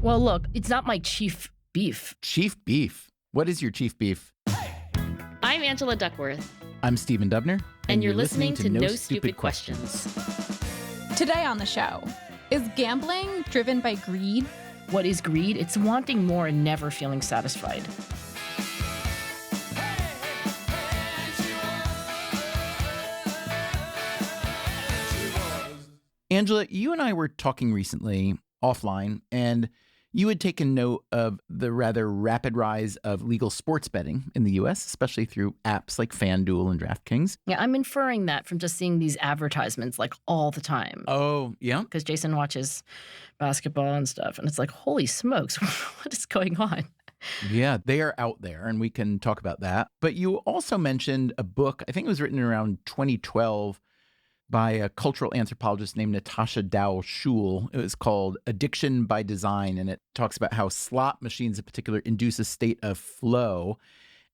Well, look, it's not my chief beef. Chief beef? What is your chief beef? I'm Angela Duckworth. I'm Stephen Dubner. And you're listening to No Stupid Questions. Today on the show, is gambling driven by greed? What is greed? It's wanting more and never feeling satisfied. Angela, you and I were talking recently offline, and you had taken note of the rather rapid rise of legal sports betting in the U.S., especially through apps like FanDuel and DraftKings. Yeah, I'm inferring that from just seeing these advertisements like all the time. Oh, yeah? Because Jason watches basketball and stuff, and it's like, holy smokes, what is going on? Yeah, they are out there, and we can talk about that. But you also mentioned a book, I think it was written around 2012, by a cultural anthropologist named Natasha Dow Schul. It was called Addiction by Design, and it talks about how slot machines in particular induce a state of flow.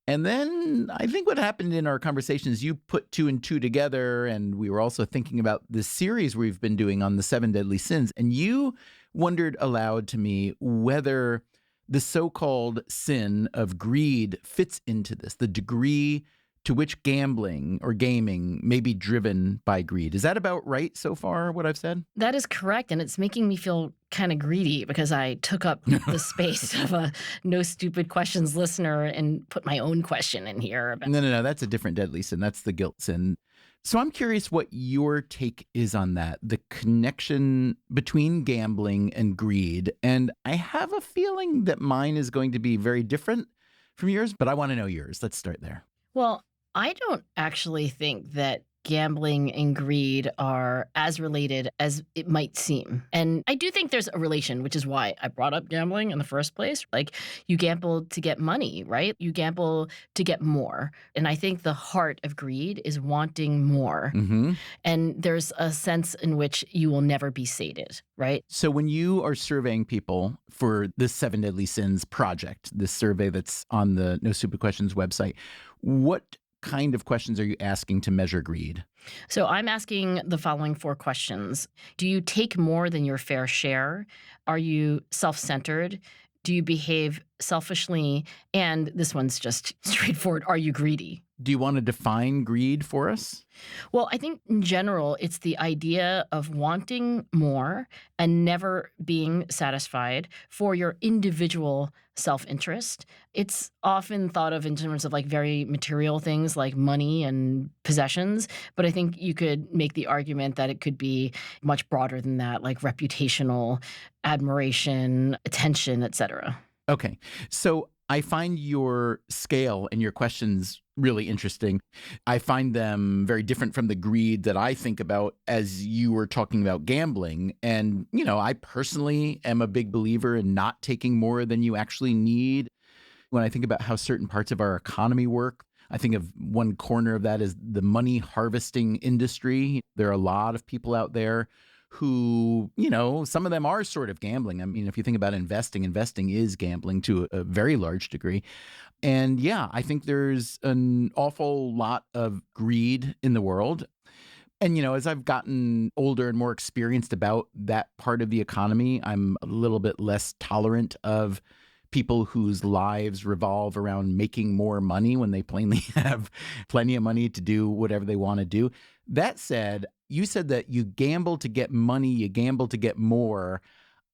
And then I think what happened in our conversations, you put two and two together, and we were also thinking about this series we've been doing on the 7 Deadly Sins, and you wondered aloud to me whether the so-called sin of greed fits into this, the degree to which gambling or gaming may be driven by greed. Is that about right so far, what I've said? That is correct, and it's making me feel kind of greedy because I took up the space of a No Stupid Questions listener and put my own question in here. No, that's a different deadly sin. That's the guilt sin. So I'm curious what your take is on that, the connection between gambling and greed. And I have a feeling that mine is going to be very different from yours, but I want to know yours. Let's start there. Well, I don't actually think that gambling and greed are as related as it might seem. And I do think there's a relation, which is why I brought up gambling in the first place. Like, you gamble to get money, right? You gamble to get more. And I think the heart of greed is wanting more. Mm-hmm. And there's a sense in which you will never be sated, right? So when you are surveying people for this 7 Deadly Sins project, this survey that's on the No Stupid Questions website, what kind of questions are you asking to measure greed? So I'm asking the following 4 questions. Do you take more than your fair share? Are you self-centered? Do you behave selfishly? And this one's just straightforward. Are you greedy? Do you want to define greed for us? Well, I think in general, it's the idea of wanting more and never being satisfied for your individual self-interest. It's often thought of in terms of like very material things like money and possessions, but I think you could make the argument that it could be much broader than that, like reputational, admiration, attention, etc. Okay. So I find your scale and your questions really interesting. I find them very different from the greed that I think about as you were talking about gambling. And, you know, I personally am a big believer in not taking more than you actually need. When I think about how certain parts of our economy work, I think of one corner of that is the money harvesting industry. There are a lot of people out there who, you know, some of them are sort of gambling. I mean, if you think about investing is gambling to a very large degree. And yeah, I think there's an awful lot of greed in the world. And, you know, as I've gotten older and more experienced about that part of the economy, I'm a little bit less tolerant of people whose lives revolve around making more money when they plainly have plenty of money to do whatever they want to do. That said, you said that you gamble to get money, you gamble to get more.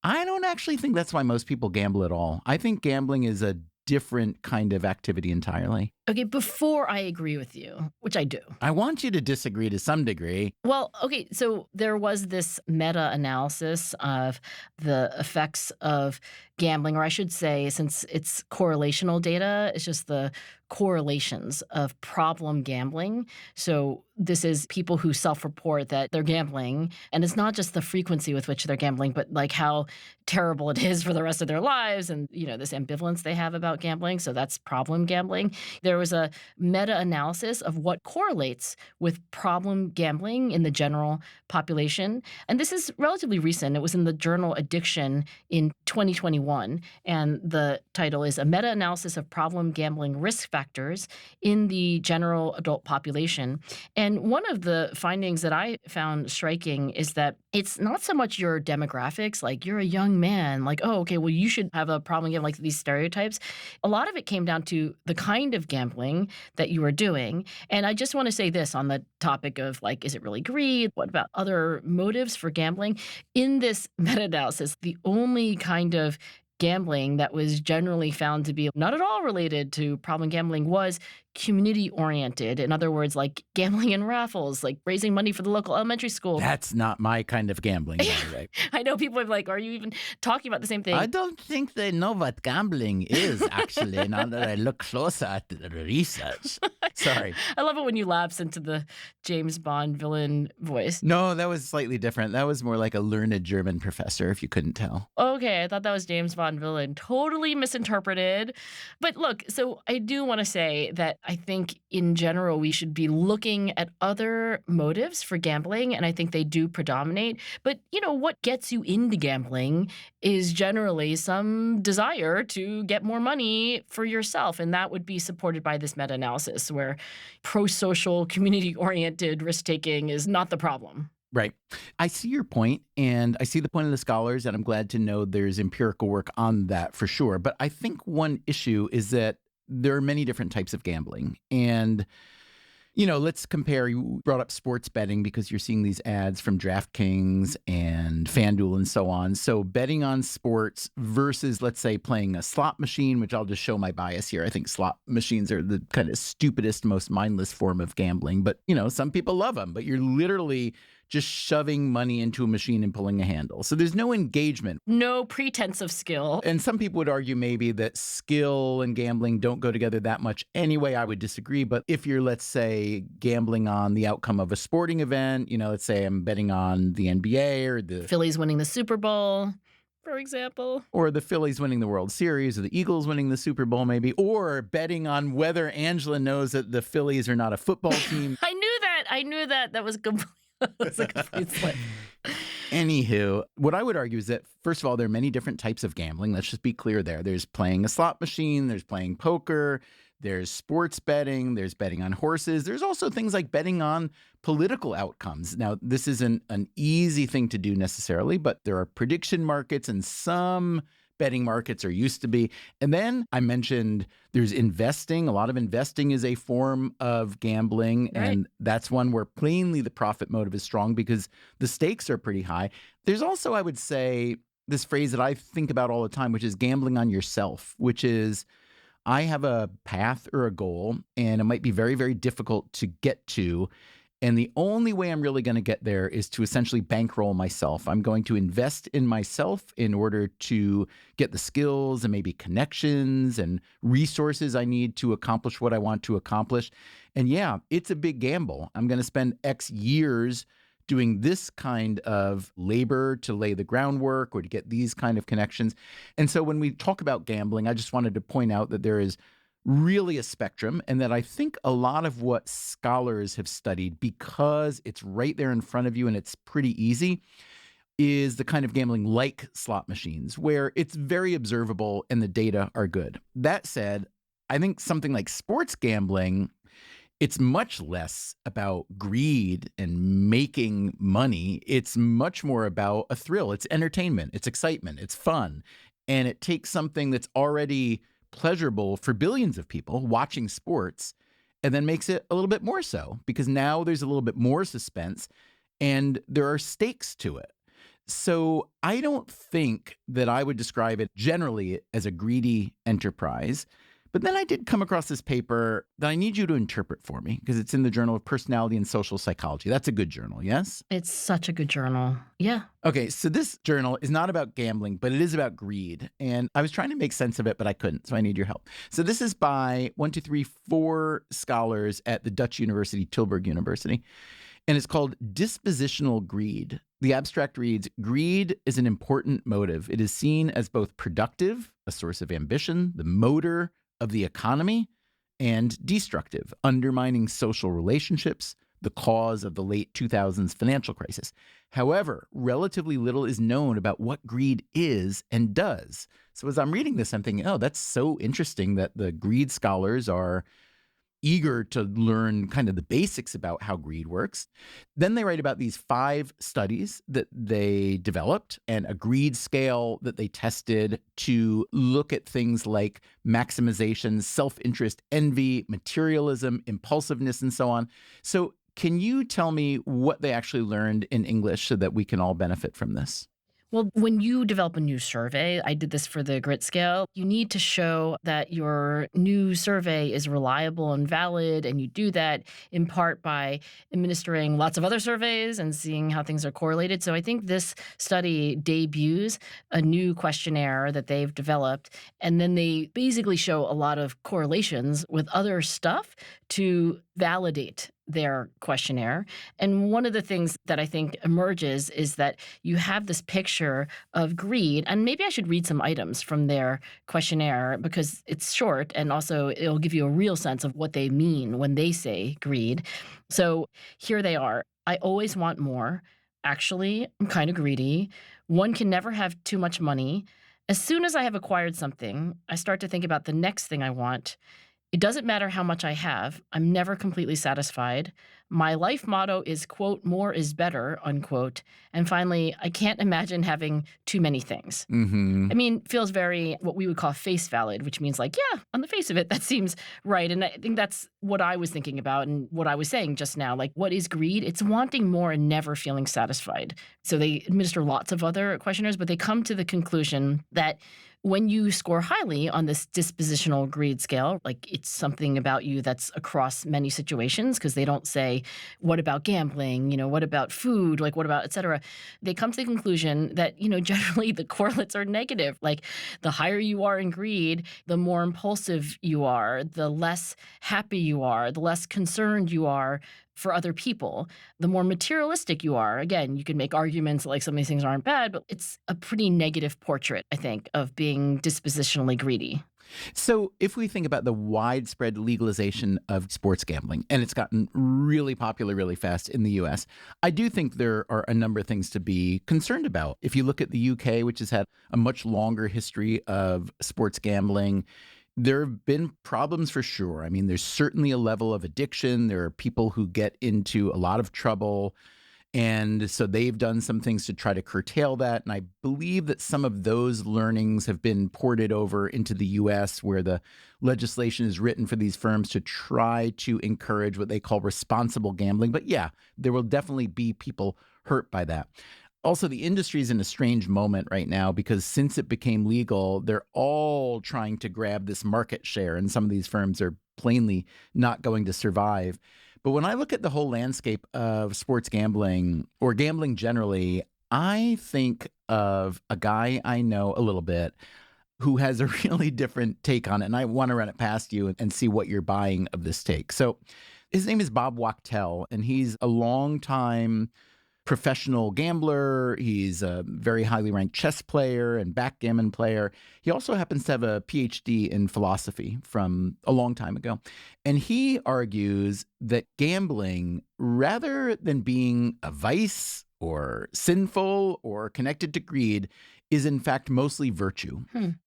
I don't actually think that's why most people gamble at all. I think gambling is a different kind of activity entirely. Okay, before I agree with you, which I do. I want you to disagree to some degree. Well, okay, so there was this meta-analysis of the effects of gambling, or I should say, since it's correlational data, it's just the correlations of problem gambling. So this is people who self-report that they're gambling, and it's not just the frequency with which they're gambling, but like how terrible it is for the rest of their lives and, you know, this ambivalence they have about gambling. So that's problem gambling. There there was a meta-analysis of what correlates with problem gambling in the general population. And this is relatively recent. It was in the journal Addiction in 2021. And the title is A Meta-Analysis of Problem Gambling Risk Factors in the General Adult Population. And one of the findings that I found striking is that it's not so much your demographics, like you're a young man, like, oh, okay, well, you should have a problem gambling, like these stereotypes. A lot of it came down to the kind of gambling that you were doing. And I just want to say this on the topic of like, is it really greed? What about other motives for gambling? In this meta-analysis, the only kind of gambling that was generally found to be not at all related to problem gambling was community-oriented. In other words, like gambling in raffles, like raising money for the local elementary school. That's not my kind of gambling, by the way. I know people are like, are you even talking about the same thing? I don't think they know what gambling is, actually, now that I look closer at the research. Sorry. I love it when you lapse into the James Bond villain voice. No, that was slightly different. That was more like a learned German professor, if you couldn't tell. Okay, I thought that was James Bond villain. Totally misinterpreted. But look, so I do want to say that I think in general we should be looking at other motives for gambling, and I think they do predominate. But, you know, what gets you into gambling is generally some desire to get more money for yourself, and that would be supported by this meta-analysis where pro-social, community-oriented risk-taking is not the problem. Right. I see your point, and I see the point of the scholars, and I'm glad to know there's empirical work on that for sure. But I think one issue is that there are many different types of gambling. And, you know, let's compare. You brought up sports betting because you're seeing these ads from DraftKings and FanDuel and so on. So betting on sports versus, let's say, playing a slot machine, which I'll just show my bias here. I think slot machines are the kind of stupidest, most mindless form of gambling. But, you know, some people love them. But you're literally just shoving money into a machine and pulling a handle. So there's no engagement. No pretense of skill. And some people would argue maybe that skill and gambling don't go together that much anyway. I would disagree. But if you're, let's say, gambling on the outcome of a sporting event, you know, let's say I'm betting on the NBA or the Phillies winning the Super Bowl, for example. Or the Phillies winning the World Series, or the Eagles winning the Super Bowl maybe, or betting on whether Angela knows that the Phillies are not a football team. I knew that. That was complete. That's a complete slip. Anywho, what I would argue is that, first of all, there are many different types of gambling. Let's just be clear there. There's playing a slot machine, there's playing poker, there's sports betting, there's betting on horses. There's also things like betting on political outcomes. Now, this isn't an easy thing to do necessarily, but there are prediction markets and some betting markets or used to be. And then I mentioned there's investing. A lot of investing is a form of gambling. Right. And that's one where plainly the profit motive is strong because the stakes are pretty high. There's also, I would say, this phrase that I think about all the time, which is gambling on yourself, which is I have a path or a goal, and it might be very, very difficult to get to. And the only way I'm really going to get there is to essentially bankroll myself. I'm going to invest in myself in order to get the skills and maybe connections and resources I need to accomplish what I want to accomplish. And yeah, it's a big gamble. I'm going to spend X years doing this kind of labor to lay the groundwork or to get these kind of connections. And so when we talk about gambling, I just wanted to point out that there is really a spectrum, and that I think a lot of what scholars have studied, because it's right there in front of you and it's pretty easy, is the kind of gambling like slot machines, where it's very observable and the data are good. That said, I think something like sports gambling, it's much less about greed and making money. It's much more about a thrill. It's entertainment. It's excitement. It's fun. And it takes something that's already pleasurable for billions of people watching sports and then makes it a little bit more so because now there's a little bit more suspense and there are stakes to it. So I don't think that I would describe it generally as a greedy enterprise. But then I did come across this paper that I need you to interpret for me because it's in the Journal of Personality and Social Psychology. That's a good journal, yes? It's such a good journal. Yeah. Okay, so this journal is not about gambling, but it is about greed. And I was trying to make sense of it, but I couldn't, so I need your help. So this is by 4 scholars at the Dutch university, Tilburg University. And it's called Dispositional Greed. The abstract reads, greed is an important motive. It is seen as both productive, a source of ambition, the motor of the economy, and destructive, undermining social relationships, the cause of the late 2000s financial crisis. However, relatively little is known about what greed is and does. So as I'm reading this, I'm thinking, oh, that's so interesting that the greed scholars are eager to learn kind of the basics about how greed works. Then they write about these 5 studies that they developed and a greed scale that they tested to look at things like maximization, self-interest, envy, materialism, impulsiveness, and so on. So can you tell me what they actually learned in English so that we can all benefit from this? Well, when you develop a new survey, I did this for the grit scale, you need to show that your new survey is reliable and valid. And you do that in part by administering lots of other surveys and seeing how things are correlated. So I think this study debuts a new questionnaire that they've developed. And then they basically show a lot of correlations with other stuff to validate their questionnaire. And one of the things that I think emerges is that you have this picture of greed. And maybe I should read some items from their questionnaire because it's short and also it'll give you a real sense of what they mean when they say greed. So here they are. I always want more. Actually, I'm kind of greedy. One can never have too much money. As soon as I have acquired something, I start to think about the next thing I want. It doesn't matter how much I have. I'm never completely satisfied. My life motto is, quote, more is better, unquote. And finally, I can't imagine having too many things. Mm-hmm. I mean, feels very what we would call face valid, which means like, yeah, on the face of it, that seems right. And I think that's what I was thinking about and what I was saying just now. Like, what is greed? It's wanting more and never feeling satisfied. So they administer lots of other questionnaires, but they come to the conclusion that when you score highly on this dispositional greed scale, like it's something about you that's across many situations, because they don't say, what about gambling? What about food? Like, what about, et cetera? They come to the conclusion that, generally the correlates are negative. Like the higher you are in greed, the more impulsive you are, the less happy you are, the less concerned you are for other people, the more materialistic you are. Again, you can make arguments like some of these things aren't bad, but it's a pretty negative portrait, I think, of being dispositionally greedy. So if we think about the widespread legalization of sports gambling, and it's gotten really popular really fast in the US, I do think there are a number of things to be concerned about. If you look at the UK, which has had a much longer history of sports gambling, there have been problems for sure. I mean, there's certainly a level of addiction. There are people who get into a lot of trouble. And so they've done some things to try to curtail that. And I believe that some of those learnings have been ported over into the US, where the legislation is written for these firms to try to encourage what they call responsible gambling. But yeah, there will definitely be people hurt by that. Also, the industry is in a strange moment right now because since it became legal, they're all trying to grab this market share, and some of these firms are plainly not going to survive. But when I look at the whole landscape of sports gambling or gambling generally, I think of a guy I know a little bit who has a really different take on it, and I want to run it past you and see what you're buying of this take. So his name is Bob Wachtel, and he's a longtime professional gambler. He's a very highly ranked chess player and backgammon player. He also happens to have a PhD in philosophy from a long time ago. And he argues that gambling, rather than being a vice or sinful or connected to greed, is in fact mostly virtue.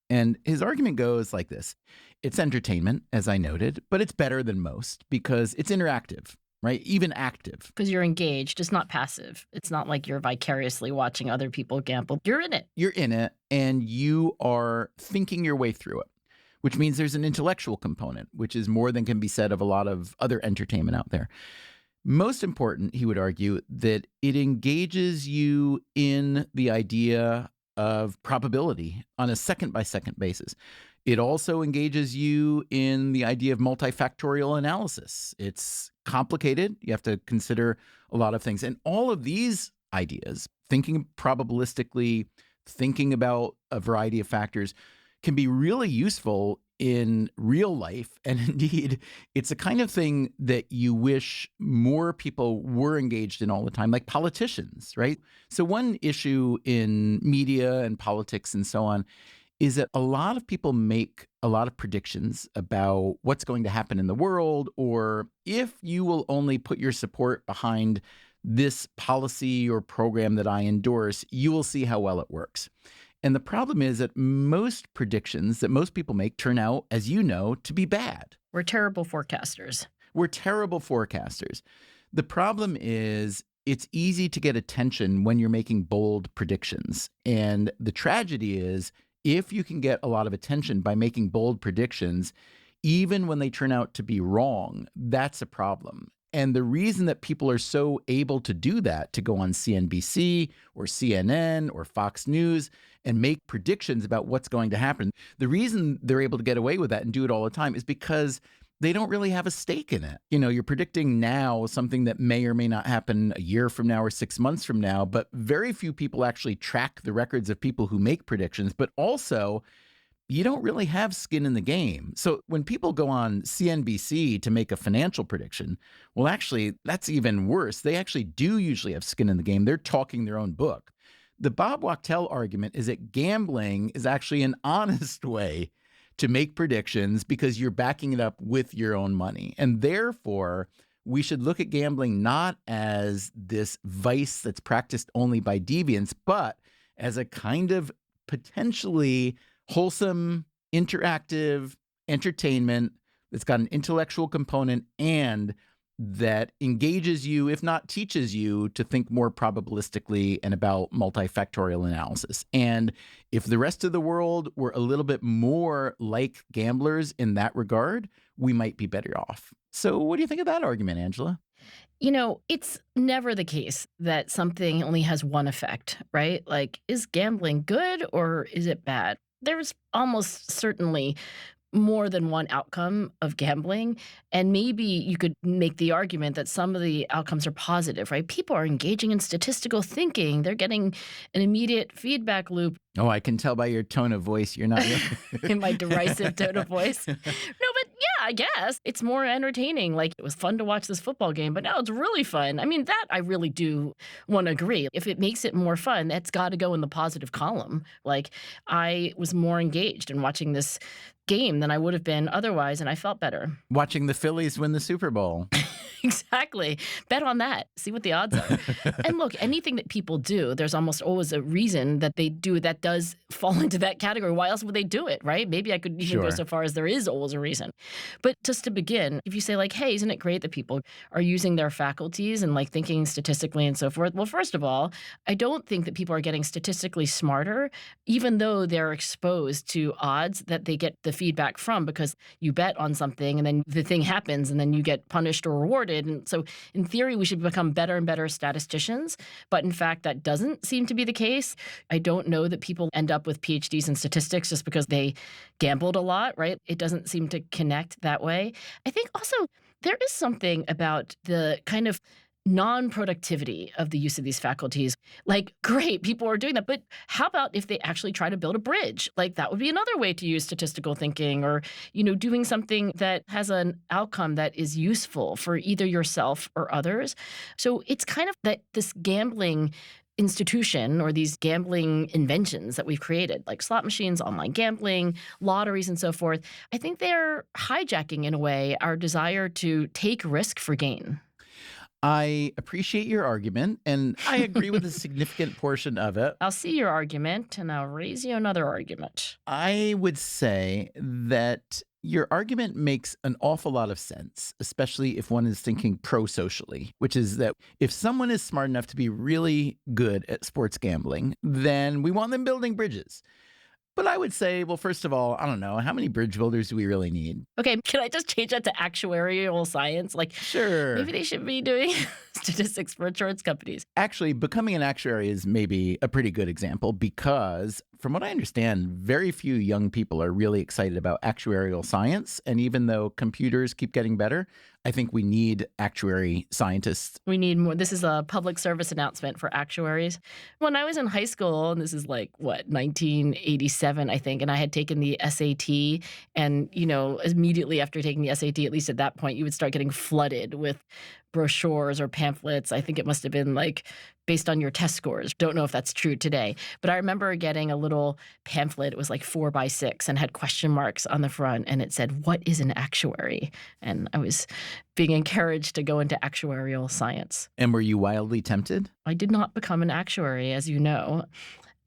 And his argument goes like this. It's entertainment, as I noted, but it's better than most because it's interactive. Right? Even active. Because you're engaged. It's not passive. It's not like you're vicariously watching other people gamble. You're in it. You're in it, and you are thinking your way through it, which means there's an intellectual component, which is more than can be said of a lot of other entertainment out there. Most important, he would argue, that it engages you in the idea of probability on a second-by-second basis. It also engages you in the idea of multifactorial analysis. It's complicated. You have to consider a lot of things. And all of these ideas, thinking probabilistically, thinking about a variety of factors, can be really useful in real life. And indeed, it's a kind of thing that you wish more people were engaged in all the time, like politicians, right? So one issue in media and politics and so on is that a lot of people make a lot of predictions about what's going to happen in the world, or if you will only put your support behind this policy or program that I endorse, you will see how well it works. And the problem is that most predictions that most people make turn out, as you know, to be bad. We're terrible forecasters. We're terrible forecasters. The problem is it's easy to get attention when you're making bold predictions. And the tragedy is if you can get a lot of attention by making bold predictions, even when they turn out to be wrong, that's a problem. And the reason that people are so able to do that, to go on CNBC or CNN or Fox News and make predictions about what's going to happen, the reason they're able to get away with that and do it all the time is because they don't really have a stake in it. You know, you're predicting now something that may or may not happen a year from now or 6 months from now, but very few people actually track the records of people who make predictions. But also, you don't really have skin in the game. So when people go on CNBC to make a financial prediction, well, actually, that's even worse. They actually do usually have skin in the game. They're talking their own book. The Bob Wachtel argument is that gambling is actually an honest way to make predictions because you're backing it up with your own money. And therefore, we should look at gambling not as this vice that's practiced only by deviants, but as a kind of potentially wholesome, interactive entertainment that's got an intellectual component and that engages you, if not teaches you, to think more probabilistically and about multifactorial analysis. And if the rest of the world were a little bit more like gamblers in that regard, we might be better off. So what do you think of that argument, Angela? You know, it's never the case that something only has one effect, right? Like, is gambling good or is it bad? There's almost certainly more than one outcome of gambling. And maybe you could make the argument that some of the outcomes are positive, right? People are engaging in statistical thinking. They're getting an immediate feedback loop. Oh, I can tell by your tone of voice you're not In my derisive tone of voice. No, but yeah, I guess it's more entertaining. Like, it was fun to watch this football game, but now it's really fun. I mean, that I really do want to agree. If it makes it more fun, that's got to go in the positive column. Like, I was more engaged in watching this game than I would have been otherwise, and I felt better. watching the Phillies win the Super Bowl. Exactly. Bet on that. See what the odds are. And look, anything that people do, there's almost always a reason that they do that does fall into that category. Why else would they do it, right? Maybe I could even go Sure. so far as there is always a reason. But just to begin, if you say like, hey, isn't it great that people are using their faculties and like thinking statistically and so forth? Well, first of all, I don't think that people are getting statistically smarter, even though they're exposed to odds that they get the feedback from, because you bet on something and then the thing happens and then you get punished or rewarded. And so in theory, we should become better and better statisticians. But in fact, that doesn't seem to be the case. I don't know that people end up with PhDs in statistics just because they gambled a lot, right? It doesn't seem to connect that way. I think also there is something about the kind of non-productivity of the use of these faculties. Like, great, people are doing that, but how about if they actually try to build a bridge? Like, that would be another way to use statistical thinking, or, you know, doing something that has an outcome that is useful for either yourself or others. So it's kind of that this gambling institution or these gambling inventions that we've created, like slot machines, online gambling, lotteries, and so forth, I think they're hijacking, in a way, our desire to take risk for gain. I appreciate your argument, and I agree with a significant portion of it. I'll see your argument, and I'll raise you another argument. I would say that your argument makes an awful lot of sense, especially if one is thinking pro-socially, which is that if someone is smart enough to be really good at sports gambling, then we want them building bridges. But I would say, well, first of all, I don't know, how many bridge builders do we really need? Okay, can I just change that to actuarial science? Like, Sure. maybe they should be doing statistics for insurance companies. Actually, becoming an actuary is maybe a pretty good example because, from what I understand, very few young people are really excited about actuarial science. And even though computers keep getting better, I think we need actuary scientists. We need more. This is a public service announcement for actuaries. When I was in high school, and this is like, what, 1987, I think, and I had taken the SAT, and, you know, immediately after taking the SAT, at least at that point, you would start getting flooded with brochures or pamphlets. I think it must have been like based on your test scores. Don't know if that's true today. But I remember getting a little pamphlet. It was like 4x6 and had question marks on the front. And it said, "What is an actuary?" And I was being encouraged to go into actuarial science. And were you wildly tempted? I did not become an actuary, as you know.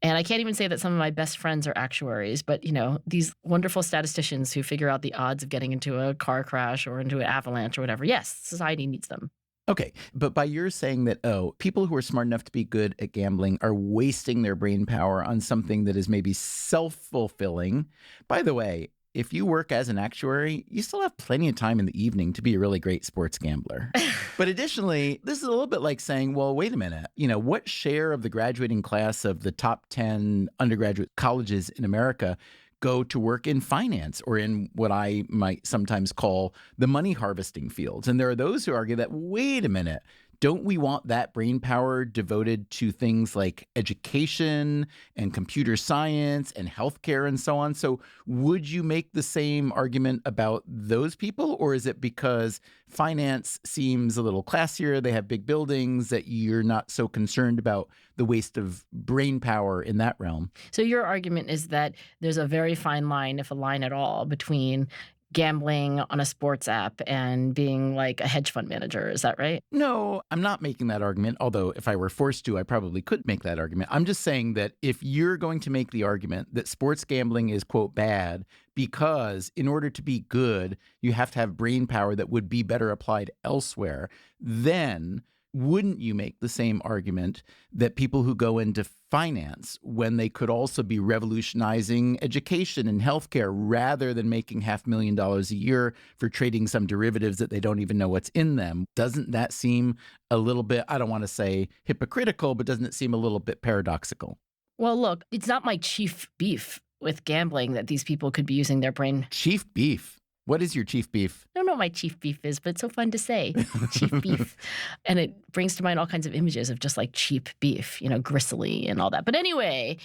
And I can't even say that some of my best friends are actuaries, but, these wonderful statisticians who figure out the odds of getting into a car crash or into an avalanche or whatever. Yes, society needs them. Okay, but by your saying that, people who are smart enough to be good at gambling are wasting their brain power on something that is maybe self-fulfilling. By the way, if you work as an actuary, you still have plenty of time in the evening to be a really great sports gambler. But additionally, this is a little bit like saying, well, wait a minute, what share of the graduating class of the top 10 undergraduate colleges in America go to work in finance or in what I might sometimes call the money harvesting fields? And there are those who argue that, wait a minute, don't we want that brain power devoted to things like education and computer science and healthcare and so on? So would you make the same argument about those people? Or is it because finance seems a little classier, they have big buildings, that you're not so concerned about the waste of brain power in that realm? So your argument is that there's a very fine line, if a line at all, between gambling on a sports app and being like a hedge fund manager. Is that right? No, I'm not making that argument, although if I were forced to, I probably could make that argument. I'm just saying that if you're going to make the argument that sports gambling is, quote, bad, because in order to be good, you have to have brain power that would be better applied elsewhere, then wouldn't you make the same argument that people who go into finance, when they could also be revolutionizing education and healthcare rather than making $500,000 a year for trading some derivatives that they don't even know what's in them? Doesn't that seem a little bit, I don't want to say hypocritical, but doesn't it seem a little bit paradoxical? Well, look, it's not my chief beef with gambling that these people could be using their brain. Chief beef? What is your chief beef? I don't know what my chief beef is, but it's so fun to say, chief beef. And it brings to mind all kinds of images of just like cheap beef, gristly and all that. But anyway,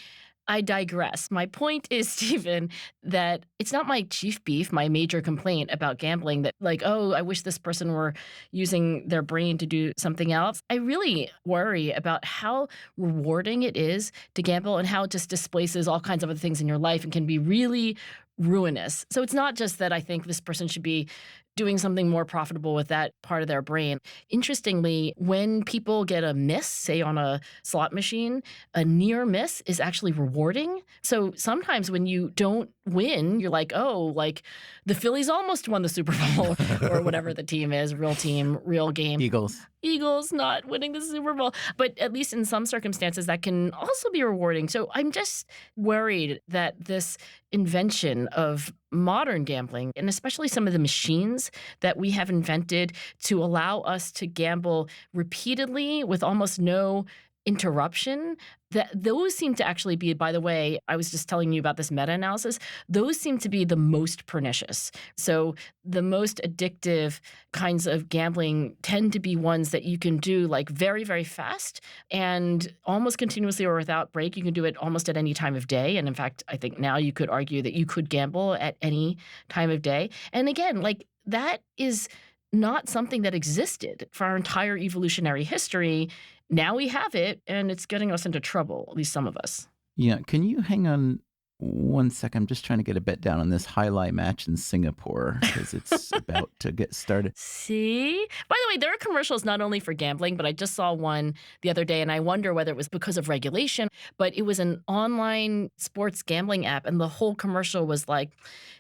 I digress. My point is, Stephen, that it's not my chief beef, my major complaint about gambling that like, oh, I wish this person were using their brain to do something else. I really worry about how rewarding it is to gamble and how it just displaces all kinds of other things in your life and can be really ruinous. So it's not just that I think this person should be doing something more profitable with that part of their brain. Interestingly, when people get a miss, say on a slot machine, a near miss is actually rewarding. So sometimes when you don't win, you're like, oh, like the Phillies almost won the Super Bowl or whatever the team is, real team, real game. Eagles not winning the Super Bowl. But at least in some circumstances, that can also be rewarding. So I'm just worried that this invention of modern gambling, and especially some of the machines that we have invented to allow us to gamble repeatedly with almost no interruption, that those seem to actually be, by the way, I was just telling you about this meta-analysis, those seem to be the most pernicious. So the most addictive kinds of gambling tend to be ones that you can do like very, very fast and almost continuously or without break. You can do it almost at any time of day. And in fact, I think now you could argue that you could gamble at any time of day. And again, like that is not something that existed for our entire evolutionary history. Now we have it, and it's getting us into trouble, at least some of us. Yeah. Can you hang on 1 second? I'm just trying to get a bet down on this highlight match in Singapore because it's about to get started. See? By the way, there are commercials not only for gambling, but I just saw one the other day, and I wonder whether it was because of regulation, but it was an online sports gambling app, and the whole commercial was like,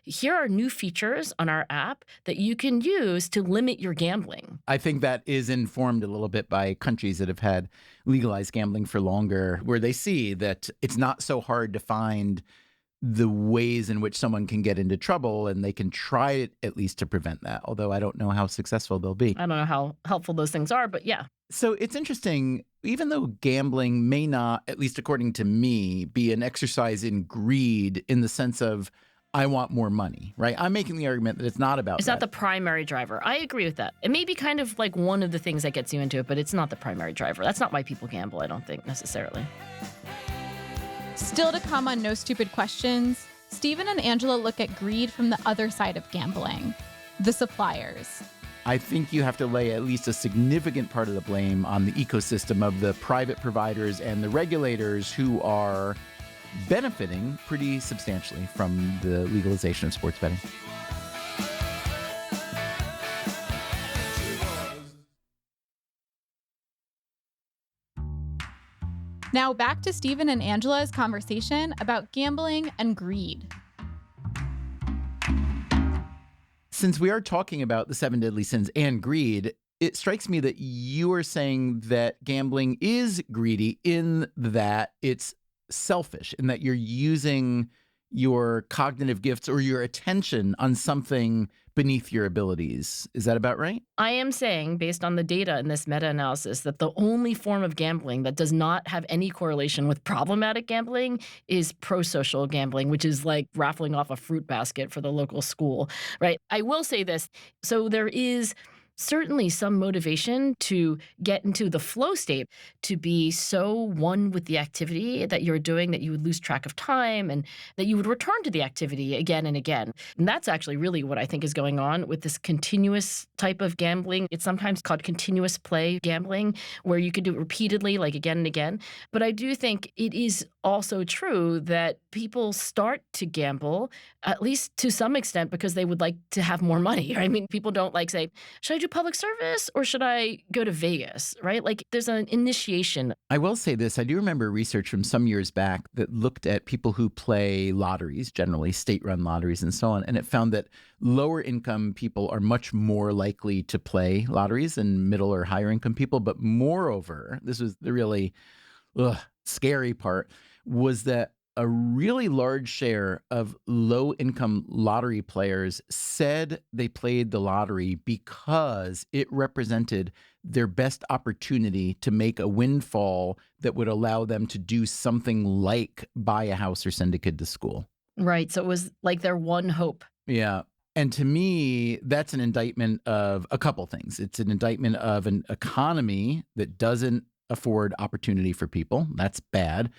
here are new features on our app that you can use to limit your gambling. I think that is informed a little bit by countries that have had legalized gambling for longer, where they see that it's not so hard to find the ways in which someone can get into trouble, and they can try it at least to prevent that, although I don't know how successful they'll be. I don't know how helpful those things are, but yeah. So it's interesting, even though gambling may not, at least according to me, be an exercise in greed in the sense of I want more money, right? I'm making the argument that it's not about that. It's not the primary driver. I agree with that. It may be kind of like one of the things that gets you into it, but it's not the primary driver. That's not why people gamble, I don't think, necessarily. Still to come on No Stupid Questions, Stephen and Angela look at greed from the other side of gambling, the suppliers. I think you have to lay at least a significant part of the blame on the ecosystem of the private providers and the regulators who are benefiting pretty substantially from the legalization of sports betting. Now back to Stephen and Angela's conversation about gambling and greed. Since we are talking about the 7 deadly sins and greed, it strikes me that you are saying that gambling is greedy in that it's selfish, in that you're using your cognitive gifts or your attention on something beneath your abilities. Is that about right? I am saying, based on the data in this meta-analysis, that the only form of gambling that does not have any correlation with problematic gambling is pro-social gambling, which is like raffling off a fruit basket for the local school, right? I will say this. So there is certainly some motivation to get into the flow state, to be so one with the activity that you're doing that you would lose track of time and that you would return to the activity again and again. And that's actually really what I think is going on with this continuous type of gambling. It's sometimes called continuous play gambling, where you can do it repeatedly, like again and again. But I do think it is also true that people start to gamble, at least to some extent, because they would like to have more money. I mean, people don't like say, should I do public service or should I go to Vegas, right? Like there's an initiation. I will say this. I do remember research from some years back that looked at people who play lotteries, generally state-run lotteries and so on, and it found that lower income people are much more likely to play lotteries than middle or higher income people. But moreover, this was the really scary part, was that a really large share of low-income lottery players said they played the lottery because it represented their best opportunity to make a windfall that would allow them to do something like buy a house or send a kid to school. Right. So it was like their one hope. Yeah. And to me, that's an indictment of a couple things. It's an indictment of an economy that doesn't afford opportunity for people. That's bad.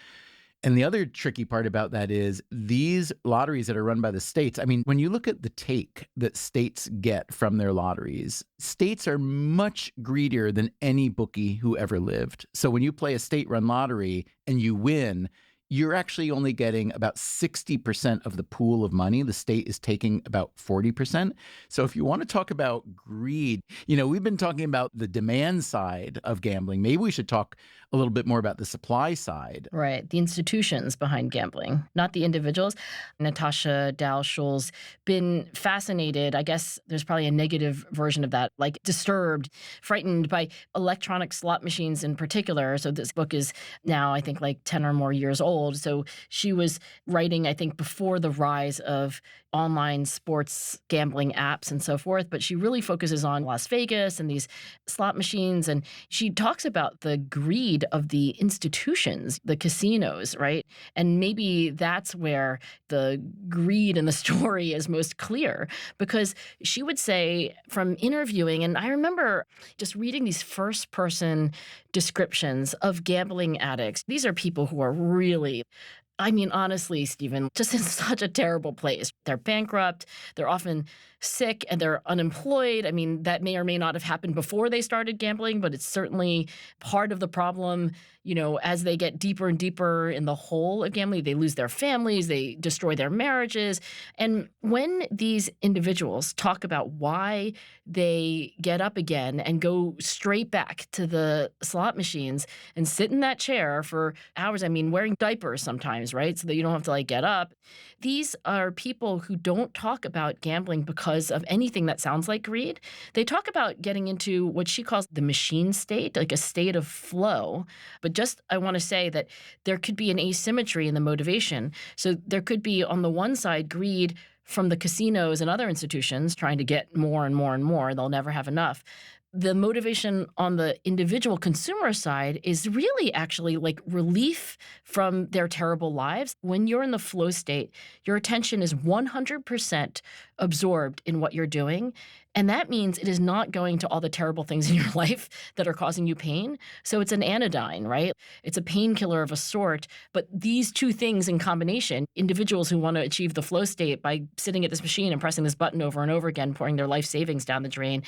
And the other tricky part about that is these lotteries that are run by the states. I mean, when you look at the take that states get from their lotteries, states are much greedier than any bookie who ever lived. So when you play a state-run lottery and you win, you're actually only getting about 60% of the pool of money. The state is taking about 40%. So if you want to talk about greed, we've been talking about the demand side of gambling. Maybe we should talk a little bit more about the supply side. Right. The institutions behind gambling, not the individuals. Natasha Dow-Schul's been fascinated. I guess there's probably a negative version of that, like disturbed, frightened by electronic slot machines in particular. So this book is now, I think, like 10 or more years old. So she was writing, I think, before the rise of online sports gambling apps and so forth, but she really focuses on Las Vegas and these slot machines. And she talks about the greed of the institutions, the casinos, right? And maybe that's where the greed in the story is most clear, because she would say from interviewing, and I remember just reading these first-person descriptions of gambling addicts. These are people who are really, I mean, honestly, Stephen, just in such a terrible place. They're bankrupt, they're often sick, and they're unemployed. I mean, that may or may not have happened before they started gambling, but it's certainly part of the problem. As they get deeper and deeper in the hole of gambling, they lose their families, they destroy their marriages. And when these individuals talk about why they get up again and go straight back to the slot machines and sit in that chair for hours, I mean, wearing diapers sometimes, right? So that you don't have to get up. These are people who don't talk about gambling because of anything that sounds like greed. They talk about getting into what she calls the machine state, like a state of flow. But just I want to say that there could be an asymmetry in the motivation. So there could be, on the one side, greed from the casinos and other institutions trying to get more and more and more. They'll never have enough. The motivation on the individual consumer side is really actually like relief from their terrible lives. When you're in the flow state, your attention is 100% absorbed in what you're doing. And that means it is not going to all the terrible things in your life that are causing you pain. So it's an anodyne, right? It's a painkiller of a sort. But these two things in combination, individuals who want to achieve the flow state by sitting at this machine and pressing this button over and over again, pouring their life savings down the drain,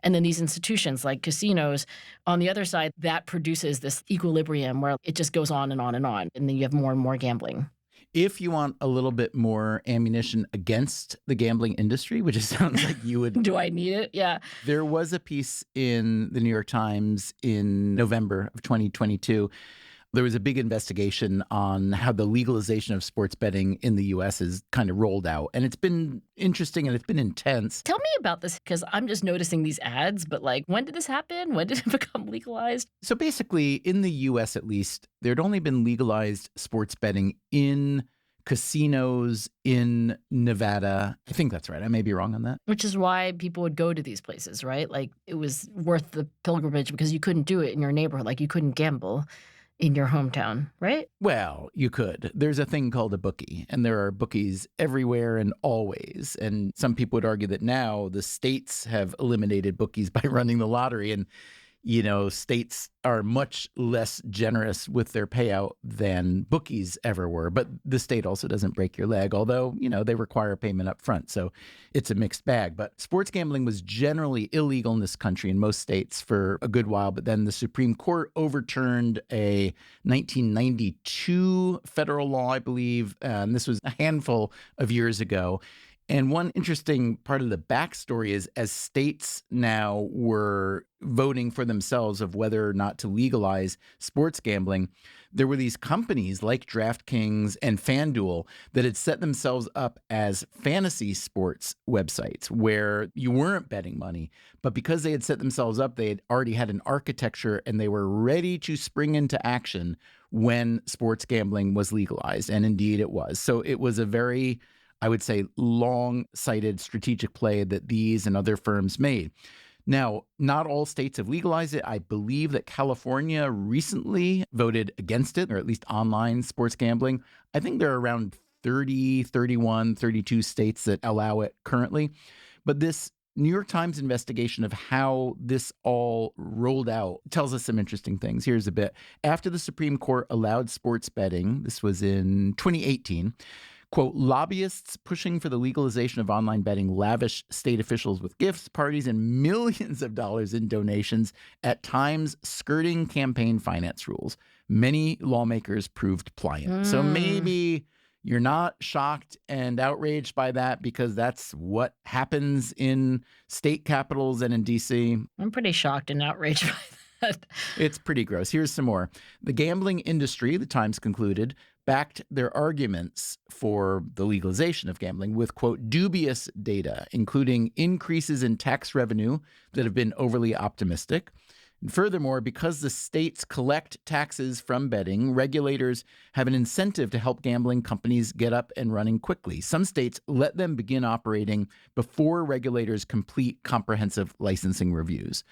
and then these institutions like casinos, on the other side, that produces this equilibrium where it just goes on and on and on. And then you have more and more gambling. If you want a little bit more ammunition against the gambling industry, which it sounds like you would. Do I need it? Yeah. There was a piece in the New York Times in November of 2022. There was a big investigation on how the legalization of sports betting in the U.S. is kind of rolled out. And it's been interesting and it's been intense. Tell me about this, because I'm just noticing these ads, but like, when did this happen? When did it become legalized? So basically, in the U.S. at least, there'd only been legalized sports betting in casinos in Nevada. I think that's right. I may be wrong on that. Which is why people would go to these places, right? Like, it was worth the pilgrimage because you couldn't do it in your neighborhood. Like, you couldn't gamble in your hometown, right? Well, you could. There's a thing called a bookie, and there are bookies everywhere and always. And some people would argue that now the states have eliminated bookies by running the lottery. And, you know, states are much less generous with their payout than bookies ever were. But the state also doesn't break your leg, although, you know, they require payment up front. So it's a mixed bag. But sports gambling was generally illegal in this country in most states for a good while. But then the Supreme Court overturned a 1992 federal law, I believe. And this was a handful of years ago. And one interesting part of the backstory is as states now were voting for themselves of whether or not to legalize sports gambling, there were these companies like DraftKings and FanDuel that had set themselves up as fantasy sports websites where you weren't betting money. But because they had set themselves up, they had already had an architecture and they were ready to spring into action when sports gambling was legalized. And indeed it was. So it was a very, I would say, long-sighted strategic play that these and other firms made. Now, not all states have legalized it. I believe that California recently voted against it, or at least online sports gambling. I think there are around 30, 31, 32 states that allow it currently. But this New York Times investigation of how this all rolled out tells us some interesting things. Here's a bit. After the Supreme Court allowed sports betting, this was in 2018, quote, lobbyists pushing for the legalization of online betting lavish state officials with gifts, parties, and millions of dollars in donations, at times skirting campaign finance rules. Many lawmakers proved pliant. So maybe you're not shocked and outraged by that because that's what happens in state capitals and in D.C. I'm pretty shocked and outraged by that. It's pretty gross. Here's some more. The gambling industry, the Times concluded, backed their arguments for the legalization of gambling with, quote, dubious data, including increases in tax revenue that have been overly optimistic. And furthermore, because the states collect taxes from betting, regulators have an incentive to help gambling companies get up and running quickly. Some states let them begin operating before regulators complete comprehensive licensing reviews.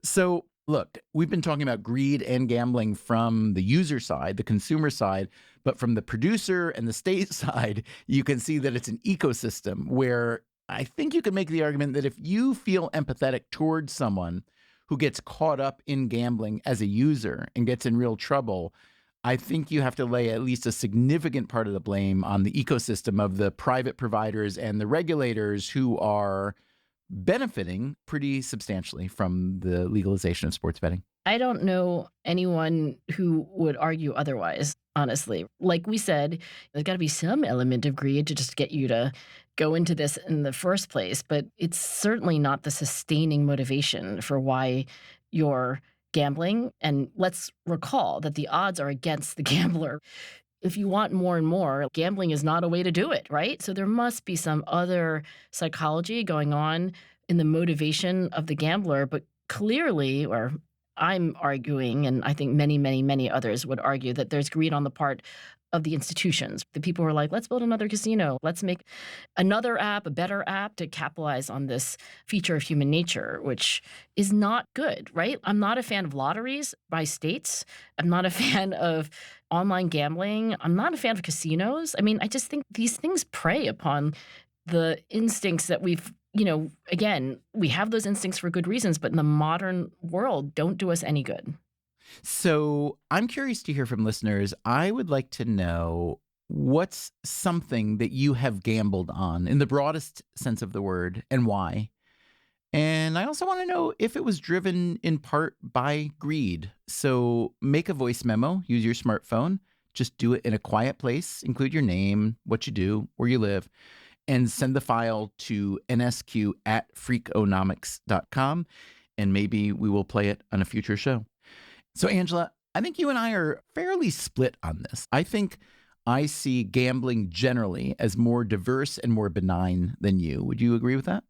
So, look, we've been talking about greed and gambling from the user side, the consumer side, but from the producer and the state side, you can see that it's an ecosystem where I think you can make the argument that if you feel empathetic towards someone who gets caught up in gambling as a user and gets in real trouble, I think you have to lay at least a significant part of the blame on the ecosystem of the private providers and the regulators who are benefiting pretty substantially from the legalization of sports betting. I don't know anyone who would argue otherwise, honestly. Like we said, there's got to be some element of greed to just get you to go into this in the first place, but it's certainly not the sustaining motivation for why you're gambling. And let's recall that the odds are against the gambler. If you want more and more, gambling is not a way to do it, right? So there must be some other psychology going on in the motivation of the gambler. But clearly, or I'm arguing, and I think many, many, many others would argue, that there's greed on the part of the institutions. The people who are like, let's build another casino. Let's make another app, a better app to capitalize on this feature of human nature, which is not good, right? I'm not a fan of lotteries by states. I'm not a fan of online gambling. I'm not a fan of casinos. I mean, I just think these things prey upon the instincts that we've again, we have those instincts for good reasons, but in the modern world, don't do us any good. So I'm curious to hear from listeners. I would like to know what's something that you have gambled on in the broadest sense of the word and why. And I also want to know if it was driven in part by greed. So make a voice memo, use your smartphone, just do it in a quiet place, include your name, what you do, where you live, and send the file to nsq@freakonomics.com. And maybe we will play it on a future show. So, Angela, I think you and I are fairly split on this. I think I see gambling generally as more diverse and more benign than you. Would you agree with that?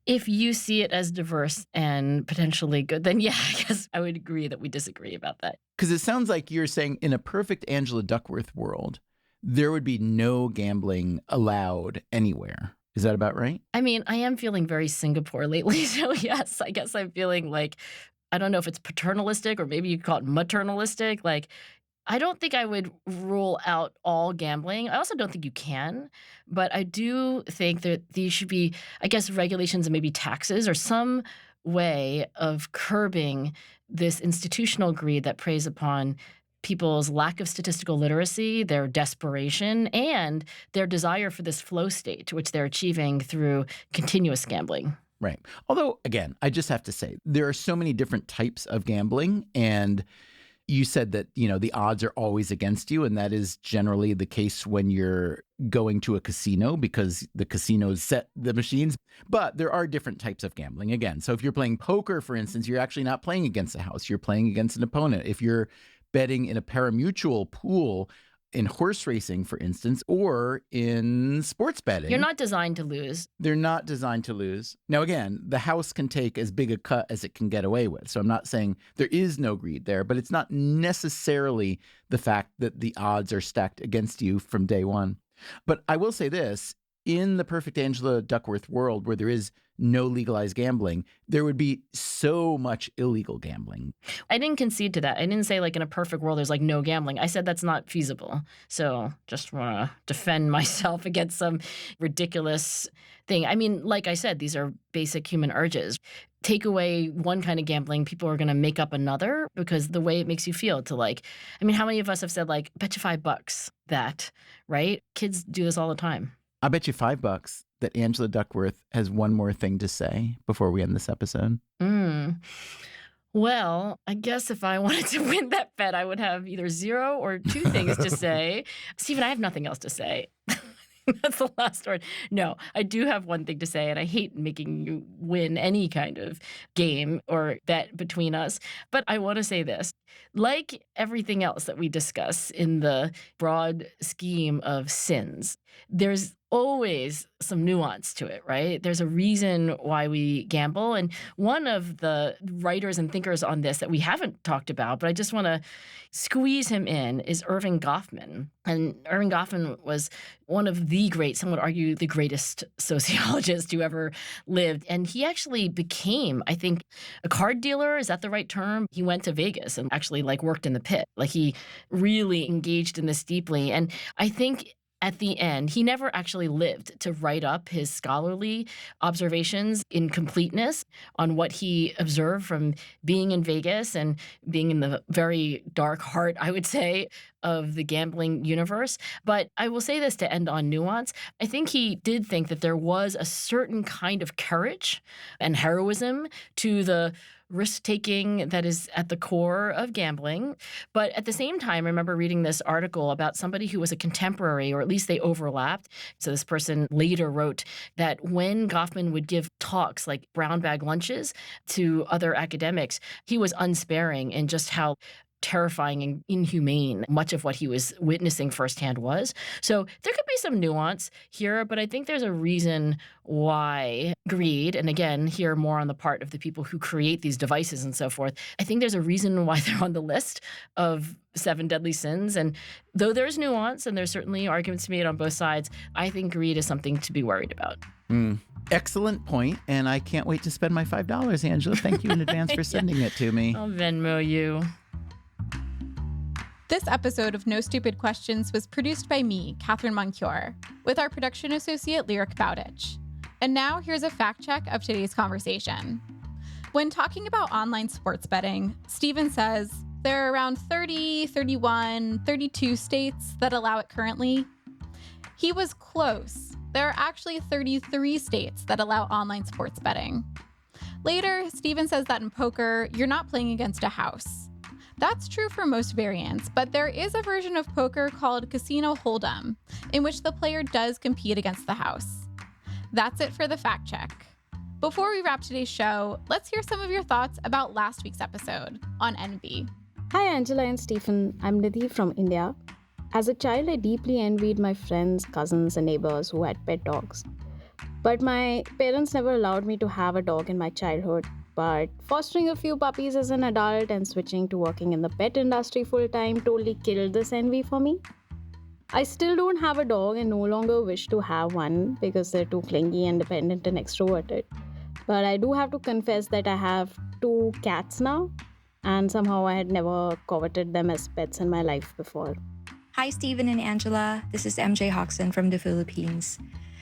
If you see it as diverse and potentially good, then yeah, I guess I would agree that we disagree about that. Because it sounds like you're saying in a perfect Angela Duckworth world, there would be no gambling allowed anywhere. Is that about right? I mean, I am feeling very Singapore lately. So yes, I guess I'm feeling like, I don't know if it's paternalistic or maybe you call it maternalistic. Like, I don't think I would rule out all gambling. I also don't think you can, but I do think that these should be, I guess, regulations and maybe taxes or some way of curbing this institutional greed that preys upon people's lack of statistical literacy, their desperation, and their desire for this flow state, which they're achieving through continuous gambling. Right. Although, again, I just have to say, there are so many different types of gambling, and you said that, the odds are always against you, and that is generally the case when you're going to a casino because the casinos set the machines. But there are different types of gambling, again. So if you're playing poker, for instance, you're actually not playing against a house. You're playing against an opponent. If you're betting in a parimutuel pool in horse racing, for instance, or in sports betting. You're not designed to lose. They're not designed to lose. Now, again, the house can take as big a cut as it can get away with. So I'm not saying there is no greed there, but it's not necessarily the fact that the odds are stacked against you from day one. But I will say this, in the perfect Angela Duckworth world where there is no legalized gambling, there would be so much illegal gambling. I didn't concede to that. I didn't say like in a perfect world there's like no gambling. I said that's not feasible. So just want to defend myself against some ridiculous thing. I mean, like I said, these are basic human urges. Take away one kind of gambling, people are going to make up another because the way it makes you feel to like, I mean, how many of us have said like, bet you $5 that, right? Kids do this all the time. I bet you $5 that Angela Duckworth has one more thing to say before we end this episode. Well, I guess if I wanted to win that bet, I would have either 0 or 2 things to say. Stephen, I have nothing else to say. That's the last word. No, I do have one thing to say, and I hate making you win any kind of game or bet between us. But I want to say this. Like everything else that we discuss in the broad scheme of sins, there's always some nuance to it, right? There's a reason why we gamble. And one of the writers and thinkers on this that we haven't talked about, but I just want to squeeze him in, is Erving Goffman. And Erving Goffman was one of the great, some would argue the greatest sociologist who ever lived. And he actually became, I think, a card dealer. Is that the right term? He went to Vegas and actually like worked in the pit. Like he really engaged in this deeply. And I think at the end, he never actually lived to write up his scholarly observations in completeness on what he observed from being in Vegas and being in the very dark heart, I would say, of the gambling universe. But I will say this to end on nuance. I think he did think that there was a certain kind of courage and heroism to the risk-taking that is at the core of gambling. But at the same time, I remember reading this article about somebody who was a contemporary, or at least they overlapped. So this person later wrote that when Goffman would give talks like brown bag lunches to other academics, he was unsparing in just how terrifying and inhumane much of what he was witnessing firsthand was. So there could be some nuance here, but I think there's a reason why greed, and again, here more on the part of the people who create these devices and so forth, I think there's a reason why they're on the list of 7 deadly sins. And though there's nuance and there's certainly arguments to be made on both sides, I think greed is something to be worried about. Excellent point, and I can't wait to spend my $5, Angela. Thank you in advance for sending it to me. I'll Venmo you. This episode of No Stupid Questions was produced by me, Catherine Moncure, with our production associate, Lyric Bowditch. And now here's a fact check of today's conversation. When talking about online sports betting, Stephen says there are around 30, 31, 32 states that allow it currently. He was close. There are actually 33 states that allow online sports betting. Later, Stephen says that in poker, you're not playing against a house. That's true for most variants, but there is a version of poker called Casino Hold'em, in which the player does compete against the house. That's it for the fact check. Before we wrap today's show, let's hear some of your thoughts about last week's episode on envy. Hi Angela and Stephen, I'm Nidhi from India. As a child, I deeply envied my friends, cousins and neighbors who had pet dogs. But my parents never allowed me to have a dog in my childhood. But fostering a few puppies as an adult and switching to working in the pet industry full-time totally killed this envy for me. I still don't have a dog and no longer wish to have one because they're too clingy, independent and extroverted. But I do have to confess that I have 2 cats now, and somehow I had never coveted them as pets in my life before. Hi, Stephen and Angela. This is MJ Hoxton from the Philippines.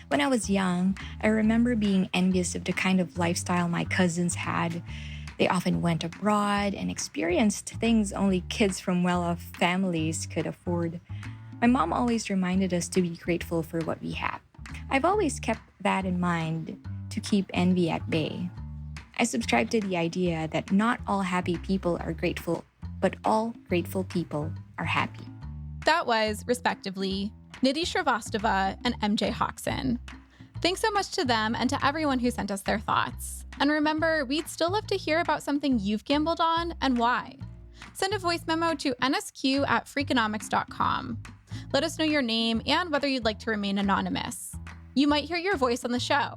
When I was young, I remember being envious of the kind of lifestyle my cousins had. They often went abroad and experienced things only kids from well-off families could afford. My mom always reminded us to be grateful for what we have. I've always kept that in mind to keep envy at bay. I subscribe to the idea that not all happy people are grateful, but all grateful people are happy. That was, respectively, Nidhi Shrivastava and MJ Hoxton. Thanks so much to them and to everyone who sent us their thoughts. And remember, we'd still love to hear about something you've gambled on and why. Send a voice memo to nsq@freakonomics.com. Let us know your name and whether you'd like to remain anonymous. You might hear your voice on the show.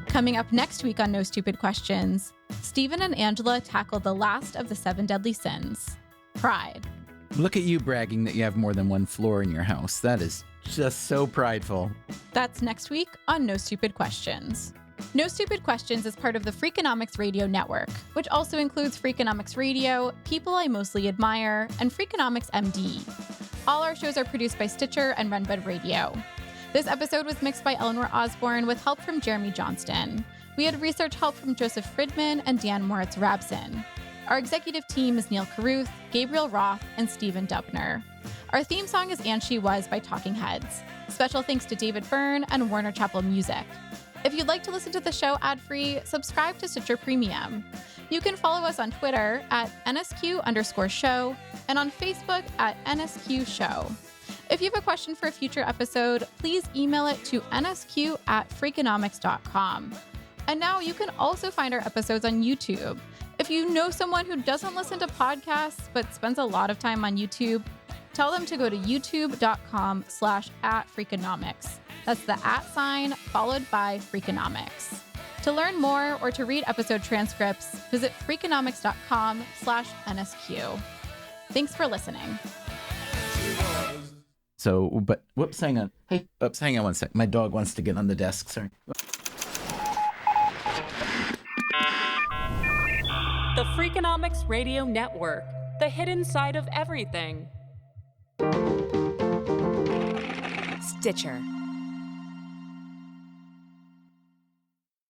Coming up next week on No Stupid Questions, Stephen and Angela tackle the last of the 7 deadly sins, pride. Look at you bragging that you have more than one floor in your house. That is just so prideful. That's next week on No Stupid Questions. No Stupid Questions is part of the Freakonomics Radio Network, which also includes Freakonomics Radio, People I Mostly Admire, and Freakonomics MD. All our shows are produced by Stitcher and Renbud Radio. This episode was mixed by Eleanor Osborne with help from Jeremy Johnston. We had research help from Joseph Fridman and Dan Moritz-Rabson. Our executive team is Neil Carruth, Gabriel Roth, and Stephen Dubner. Our theme song is And She Was by Talking Heads. Special thanks to David Byrne and Warner Chappell Music. If you'd like to listen to the show ad-free, subscribe to Stitcher Premium. You can follow us on Twitter at @NSQ_show and on Facebook at NSQ Show. If you have a question for a future episode, please email it to nsq@freakonomics.com. And now you can also find our episodes on YouTube. If you know someone who doesn't listen to podcasts but spends a lot of time on YouTube, tell them to go to youtube.com/@freakonomics. That's the @ followed by Freakonomics. To learn more or to read episode transcripts, visit freakonomics.com/NSQ. Thanks for listening. So, but, whoops, hang on. Hey, oops, hang on one sec. My dog wants to get on the desk, sorry. The Freakonomics Radio Network, the hidden side of everything. Stitcher.